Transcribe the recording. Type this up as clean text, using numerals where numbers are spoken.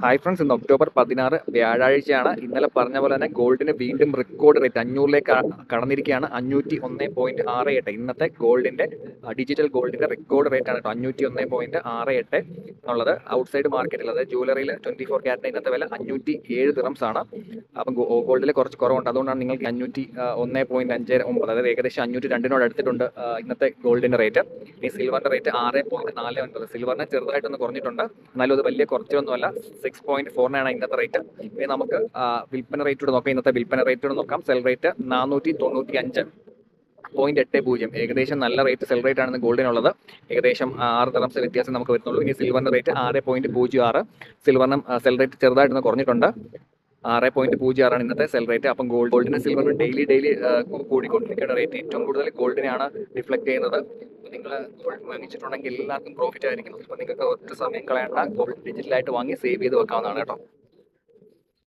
Hi friends, ഇന്ന് October 16 വ്യാഴാഴ്ചയാണ്. ഇന്നലെ പറഞ്ഞ പോലെ തന്നെ ഗോൾഡിന് വീണ്ടും റെക്കോർഡ് റേറ്റ് 500ലേക്ക് കടന്നിരിക്കുകയാണ്. 501.68 ഇന്നത്തെ ഗോൾഡിന്റെ ഡിജിറ്റൽ ഗോൾഡിന്റെ റെക്കോർഡ് റേറ്റ് ആണ് കേട്ടോ. 501.68 എന്നുള്ളത് ഔട്ട്സൈഡ് മാർക്കറ്റിൽ, അതായത് ജുവലറിയിൽ 24 ക്യാരറ്റിന് ഇന്നത്തെ വില 507 ദിറംസ് ആണ്. അപ്പം ഗോൾഡിൽ കുറച്ച് കുറവുണ്ട്. അതുകൊണ്ടാണ് നിങ്ങൾക്ക് 501.59, അതായത് ഏകദേശം 502 അടുത്തിട്ടുണ്ട് ഇന്നത്തെ ഗോൾഡിന്റെ റേറ്റ്. ഈ സിൽവറിന്റെ റേറ്റ് 6.49. സിൽവറിന് ചെറുതായിട്ടൊന്ന് കുറഞ്ഞിട്ടുണ്ട്, എന്നാലും അത് വലിയ കുറച്ചൊന്നുമല്ല. 6.49 ഇന്നത്തെ റേറ്റ്. ഇനി നമുക്ക് വിൽപ്പന റേറ്റ് കൂടെ നോക്കാം. ഇന്നത്തെ വിൽപ്പന റേറ്റ് കൂടെ നോക്കാം. സെൽ റേറ്റ് 495.80, ഏകദേശം നല്ല റേറ്റ് സെൽ റേറ്റ് ആണ് ഗോൾഡിനുള്ളത്. ഏകദേശം 6 ദിറംസ് വ്യത്യാസം നമുക്ക് വരുന്നുള്ളൂ. ഇനി സിൽവറിന്റെ റേറ്റ് 6.06. സിൽവറിനും സെൽ റേറ്റ് ചെറുതായിട്ടൊന്ന് കുറഞ്ഞിട്ടുണ്ട്. 6.06 ഇന്നത്തെ സെൽ റേറ്റ്. അപ്പം ഗോൾഡിന് സിൽവറിന് ഡെയിലി കൂടിക്കൊണ്ടിരിക്കുന്ന റേറ്റ് ഏറ്റവും കൂടുതൽ ഗോൾഡിനെയാണ് റിഫ്ലക്ട് ചെയ്യുന്നത്. നിങ്ങൾ ഗോൾഡ് വാങ്ങിച്ചിട്ടുണ്ടെങ്കിൽ എല്ലാവർക്കും പ്രോഫിറ്റ് ആയിരിക്കും. അപ്പോൾ നിങ്ങൾക്ക് ഒറ്റ സമയം കളയേണ്ട, ഗോൾഡ് ഡിജിറ്റലായിട്ട് വാങ്ങി സേവ് ചെയ്ത് വെക്കാവുന്നതാണ് കേട്ടോ.